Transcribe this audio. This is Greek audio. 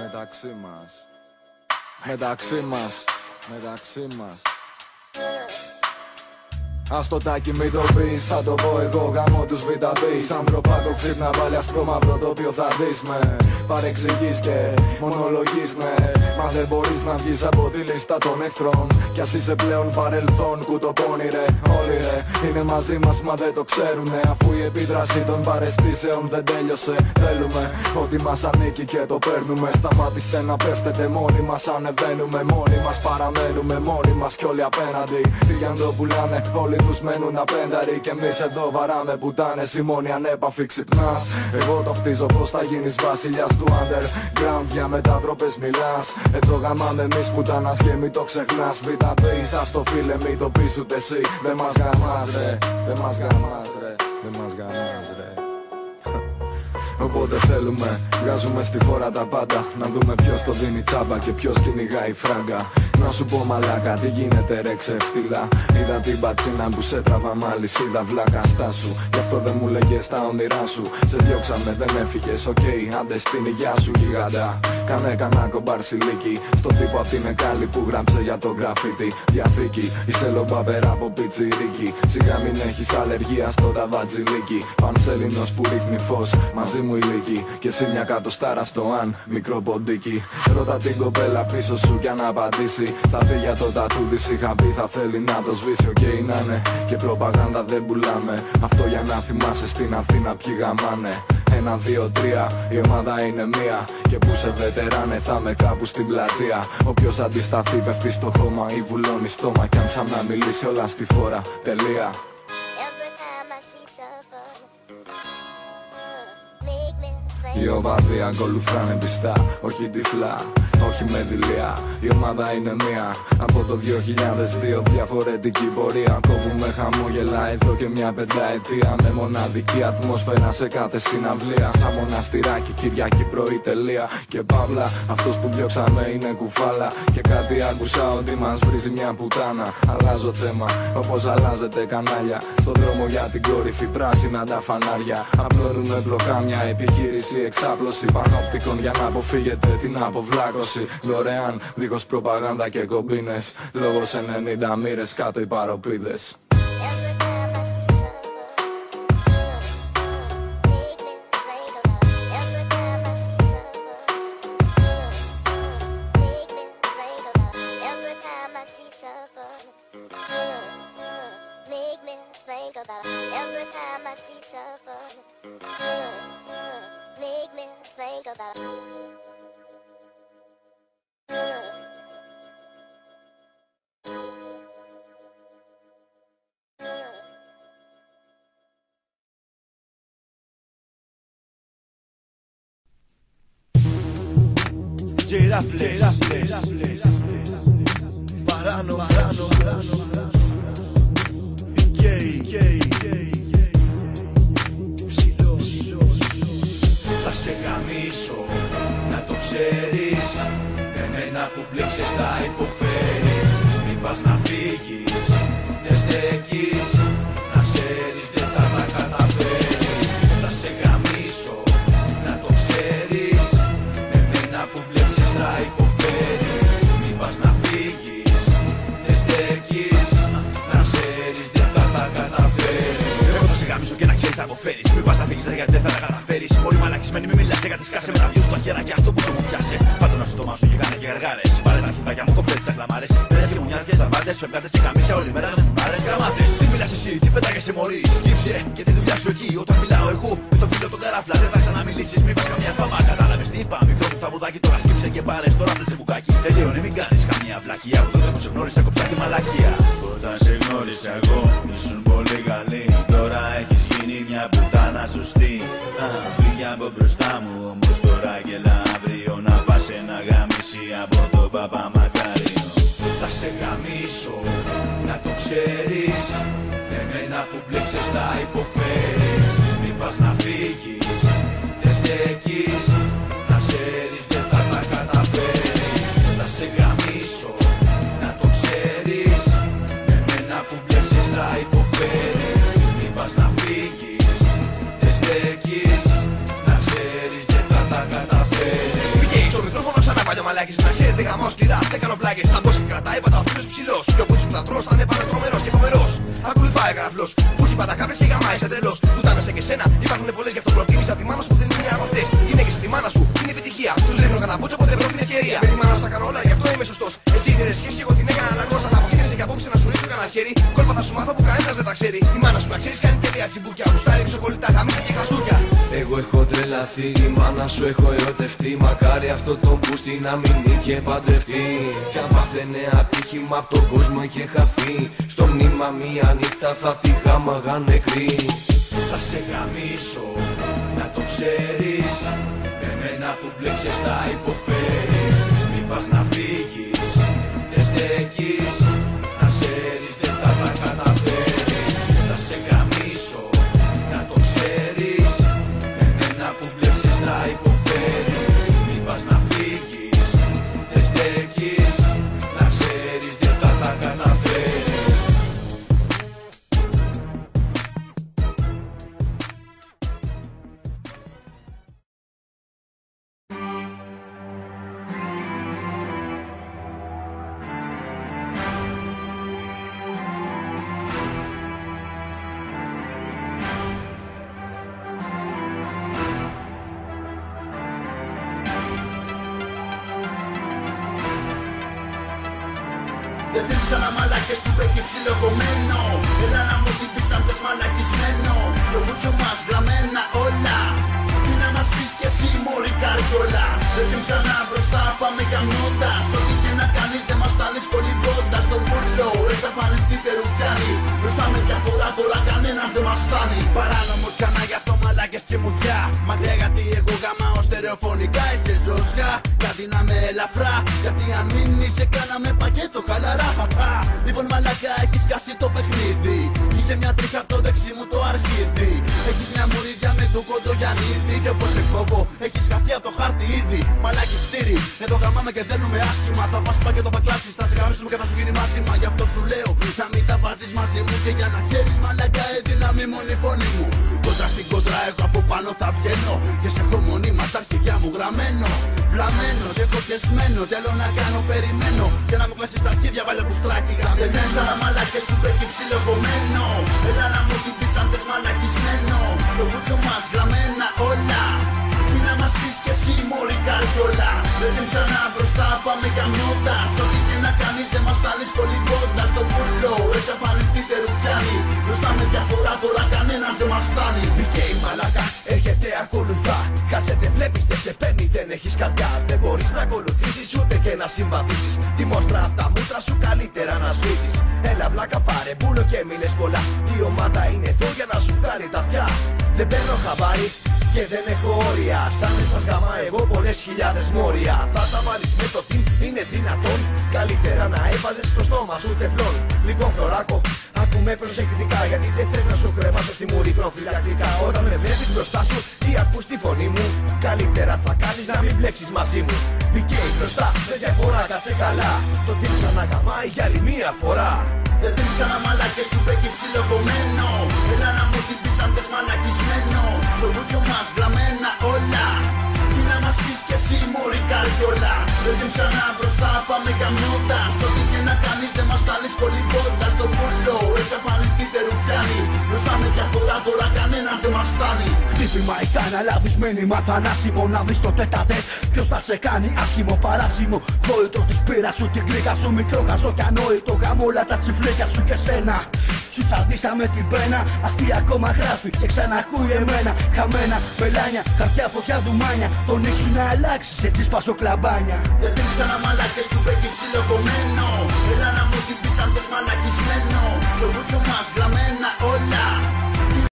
μεταξύ μας, μεταξύ μας, μεταξύ μας. Ας το τάκι μη το πεις, θα το πω εγώ, γαμώ τους VB. Σαν προπάκο ξύπνα πάλι ασπρό μαύρο το οποίο θα δεις. Με παρεξηγείς και μονολογείς, ναι. Μα δεν μπορείς να βγεις από τη λίστα των εχθρών. Κι ας είσαι πλέον παρελθόν, κουτοπώνει ρε. Όλοι ρε, είναι μαζί μας μα δεν το ξέρουνε. Αφού η επίδραση των παρεστήσεων δεν τέλειωσε. Θέλουμε ό,τι μας ανήκει και το παίρνουμε. Σταμάτηστε να πέφτετε μόνοι μας, ανεβαίνουμε. Μόνοι μας παραμένουμε, μόνοι μας κι όλοι απέναντι. Τι αν το πουλάνε, όλοι τους μένουν απένταροι. Κι εμείς εδώ βαράμε πουτάνες, οι μόνοι ανέπαφοι ξυπνάς. Εγώ το χτίζω πως θα γίνεις βασιλιάς του underground. Για μετατροπές μιλάς. Εδώ γαμάμε εμείς πουτάνας και μη το ξεχνάς. VB, σας το φίλε μη το πεις ούτε εσύ. Δεν μας γαμάς ρε, δεν μας γαμάς ρε, δεν μας γαμάς ρε. Οπότε θέλουμε, βγάζουμε στη φόρα τα πάντα. Να δούμε ποιος το δίνει τσάμπα και ποιος κυνηγάει φράγκα. Να σου πω μαλάκα, τι γίνεται ρε ξεφτύλα. Είδα την πατσίνα που σε τραβά μάλισίδα βλάκα στάσου. Γι' αυτό δεν μου λέγες τα όνειρά σου. Σε διώξαμε δεν έφυγες, οκ, άντε στην υγειά σου γιγάντα. Κάνε κανένα κομπαρσιλίκι στον τύπο απ' την Εκάλη που γράψε για το γραφίτι. Διαθήκη, είσαι λομπαπέρα από πιτσιρίκι. Σιγά μην έχεις αλλεργία στο ταβατζιλίκι. Πανσέλινος που ρίχνει φως, μαζί μου η λύκη. Και εσύ μια κατοστάρα στο αν, μικρό ποντίκι. Ρώτα την κοπέλα πίσω σου κι αν απαντήσει. Θα πει για το τατού της, είχα πει θα θέλει να το σβήσει. Οκ, να είναι και προπαγάνδα δεν πουλάμε. Αυτό για να θυμάσαι στην Αθήνα ποιοι γαμάνε. 1, 2, 3, η ομάδα είναι μία. Και που σε βετεράνε θα με κάπου στην πλατεία. Όποιος αντισταθεί πέφτει στο χώμα ή βουλώνει στόμα. Κι αν ξανά μιλήσει όλα στη φόρα, τελεία. Οι οπαδοί ακολουθάνε πιστά, όχι τυφλά, όχι με δειλία. Η ομάδα είναι μία, από το 2002 διαφορετική πορεία. Κόβουμε χαμόγελα εδώ και μια πενταετία. Με μοναδική ατμόσφαιρα σε κάθε συναυλία. Σαν μοναστηράκι Κυριακή πρωί τελεία. Και παύλα, αυτός που διώξαμε είναι κουφάλα. Και κάτι άκουσα ότι μας βρίζει μια πουτάνα. Αλλάζω θέμα, όπως αλλάζετε κανάλια. Στον δρόμο για την κορυφή πράσινα τα φανάρια. Απλώνουμε μπλοκάμια, επιχείρηση εξάπλωση πανόπτικων για να αποφύγετε την αποβλάκωση. Δωρεάν, δίχως προπαγάνδα και κομπίνες. Λόγος 90 μοίρες κάτω οι παροπίδες. Παράνο, θα σε γαμίσω, να το ξέρεις. Εμένα που μπλέξες θα υποφέρεις. Μην πας να φύγεις, δεν στέκεις. Να ξέρεις δεν θα τα καταφέρεις. Θα σε γαμίσω, να το ξέρεις. Εμένα που μπλέξες θα υποφέρεις. Μην πας να φύγεις, δεν στέκεις. Να ξέρεις δεν θα τα καταφέρεις. Εγώ θα σε γαμίσω και να ξέρεις θα υποφέρεις. Μην πας να φύγεις ρε γιατί δεν θα τα καταφέρεις. Όλοι μαλακισμένοι μη μιλάς, γιατί σκάσε με τα βιούς στα χέρα και αυτό που σου μου πιάσε. Πάντω να σου το μάσου και κάνε και γαργάρες. Πάρε τα αρχιδάκια μου, κόψε τις ακλαμάρες. Πέρες και μουνιάτικες, δαρβάτες, φευγάτες και καμίσια όλη μέρα με μπάρες γραμμάτες. Τι μιλάς εσύ, τι πετάγεσαι μωρή, σκύψε και τη δουλειά σου εκεί. Όταν μιλάω εγώ με το φίλο τον καράφλα, δεν θα ξαναμιλήσεις, μη φας καμιά φάμα. Κατάλαβες τι είπα, μικρό του ταβουδάκι, τώρα σκύψε και πάρες τώρα πλέξε μπουκάκι. Τελειώνει, μην κάνεις καμιά βλακία. Από τότε που σε γνώρισα κόψα τη μαλακία. Όταν σε γνώρισα εγώ ήσουν πολύ καλή. Τώρα έχεις γίνει μια πουτάνα σωστή. Φύγει από μπροστά μου όμως τώρα γελά. Αύριο να φας ένα γαμίσι από το Παπαμακάριο. Θα σε γαμίσω, να το ξέρεις. Εμένα που μπλέξες θα υποφέρεις. Μην πας να φύγεις, δεν στέκεις. Να ξέρεις δεν θα τα καταφέρεις. Θα σε γαμίσω, να το ξέρεις. Εμένα που μπλέξες θα υποφέρεις. Μην πας να φύγεις, δεν στέκεις. Να ξέρεις δεν θα τα καταφέρεις. Πήγε στο μικρόφωνο κάνω σκληρά, δεν κάνω πλάκες. Θα μπω και κρατάει πάντα ο φίλος ψηλός. Και ο πούτσος που θα τρως θα είναι πάντα τρομερός και φοβερός. Ακολουθάει ο καραφλός που έχει πάντα κάποιες και γαμάει σαν τρελός. Του τάνασε και σένα, υπάρχουν πολλές γι' αυτό προτίμησα τη μάνα σου που δεν είναι μια από αυτές. Είναι και σε τη μάνα σου, είναι επιτυχία. Τους ρίχνω κανένα μπούτσο οπότε βρω την ευκαιρία. Με τη μάνα σου τα κάνω όλα, γι' αυτό είμαι σωστός. Εσύ δεν σχέση και εγώ την έκανα λαγός. Θα αποφύγεσαι και απόψε να σου ρίξω κανένα χέρι. Κόλπα θα σου μάθω που κανένας δεν τα ξέρει. Η μάνα σου να ξέρεις κάνει τέλεια τσιμπούκια. Γουστάρει ψοκολλητά, γαμίσια και χαστούκια. Εγώ έχω τρελαθεί, η μάνα σου έχω ερωτευτεί. Μακάρι αυτό το μπούστι να μην είχε παντρευτεί. Κι αν πάθαινε ατύχημα απ' τον κόσμο είχε χαθεί. Στο μνήμα μία νύχτα θα τη χάμαγα νεκρή. Θα σε γαμίσω, να το ξέρεις. Εμένα που μπλέξες θα υποφέρεις. Μην πας να φύγεις, δεν στέκεις. Να ξέρεις δεν θα τα καταφέρεις. Θα σε γαμίσω, να το ξέρεις. Εμένα που μπλέξες θα υποφέρεις. Μην πας να φύγεις, δεν στέκεις. Να ξέρεις δεν θα τα καταφέρεις. Δεν δείξα να μαλάκες του παίκει ψιλοκομμένο. Έλα να μου την πεις αν θες μαλακισμένο. Στο μούτσο μας γραμμένα όλα. Τι να μας πεις κι εσύ μωρή καριόλα. Δεν δείξα να μπροστά πάμε καμιώντας. Ό,τι και να κάνεις δεν μας φτάνεις κολυμπώντας. Στο βούλο εξαφανιστείτε ρουφιάνοι. Μπροστά με διαφορά τώρα κανένας δεν μας φτάνει. Παράνομος κανά γι' αυτό μαλάκες τσιμουδιά. Μακριά γιατί εγώ γαμάω στερεοφωνικά. Είσαι ζώσια κάτι να με ελαφρά. Γιατί αν μείνεις σε κάναμε πακέτο χαλαρά. Λοιπόν μαλάκα έχεις κάσει το παιχνίδι. Είσαι μια τρίχα από το δεξί μου το αρχίδι. Έχεις μια μουρίδια με το κοντογιανίδι. Και όπως σε κόβω έχεις χαθεί από το χάρτη ήδη. Μαλάκι στήρι, εδώ γαμάμε και δένουμε άσχημα. Θα πας πακέτο θα κλάψεις, θα σε γαμίσουμε και θα σου γίνει μάθημα. Γι' αυτό σου λέω να μην τα βάζεις μαζί μου. Και για να ξέρεις μαλάκα δύναμη μόνο η φωνή μου. Κόντρα στην κόντρα εγώ από πάνω θα βγαίνω. Και σε έχω μονίμα στα αρχιδιά μου γραμμένο. Βλαμμένος, έχω πιεσμένο, θέλω να κάνω περιμένω. Και να μου κλάσεις τα αρχίδια βάλε που στράχει γαμμένο. Δεν σαν μαλάκες του παίκει ψιλοκομμένο. Έλα να μου την πεις αν θες μαλακισμένο. Στο μπούτσο μας γραμμένα όλα. Τι να μας πεις κι εσύ μωρή καριόλα. Δεν ξανά μπροστά πάμε καμιώντας. Ό,τι και να κάνεις δεν μας φτάνεις κολυμπώντας. Στο βούλο εξαφανιστείτε ρουφιάνοι. Μπροστά με διαφορά τώρα κανένας δεν μας φτάνει. Μπήκε η μαλάκα, έρχεται ακολουθά. Κάσε δεν βλέπεις, δεν σε παίρνει, δεν έχεις καρδιά. Δεν μπορείς να ακολουθήσεις ούτε και να συμπαθήσεις. Τη μόστρα απ' τα μούτρα σου καλύτερα να σβήσεις. Έλα βλάκα πάρε μπούλο και μη λες πολλά. Η ομάδα είναι εδώ για να σου κάνει τα αυτιά. Δεν παίρνω χαμπάρι και δεν έχω όρια. Σαν εσάς γαμά εγώ πολλές χιλιάδες μόρια. Θα τα βάλεις με το team, είναι δυνατόν. Καλύτερα να έβαζες στο στόμα σου τεφλόν. Λοιπόν θωράκο, άκουμε προσεκτικά. Γιατί δεν θες να σου κρεμάσω στη μούρη προφυλακτικά. Όταν με βλέπεις μπροστά σου ή ακούς τη φωνή μου, καλύτερα θα κάνεις να μην μπλέξεις μαζί μου. Μπήκε μπροστά, δεν διαφορά, κάτσε καλά. Το τύλισα να γαμάει για άλλη μία φορά. Δεν δείξα να μαλάκες του παίκει ψιλοκομμένο. Έλα να μου την πεις αν θες μαλακισμένο. Στο μπούτσο μας γραμμένα όλα. Τι να μας πεις κι εσύ μωρή καριόλα. Δεν δείξα να μπροστά πάμε καμιώντας. Ό,τι και να κάνεις δεν μας φτάνεις κολυμπώντας. Στο βούλο εξαφανιστείτε ρουφιάνοι. Μπροστά με διαφορά τώρα κανένας δεν μας φτάνει. Χτύπημα είσαι να λάβεις μήνυμα θανάσιμο. Να βρεις το τέτατε ποιος θα σε κάνει άσχημο παράσημο. Χόητο της πείρας σου, την κλίκα σου, μικρό χαζό κι ανόητο. Γάμω όλα τα τσιφλίκια σου και σένα. Σου τσαντήσαμε την πένα, αυτή ακόμα γράφει και ξανακούει εμένα. Χαμένα, πελάνια, χαρτιά, φωτιά, ντουμάνια. Τον ίξου να αλλάξεις, έτσι σπάσω κλαμπάνια. Δεν δείξα να μαλάκες του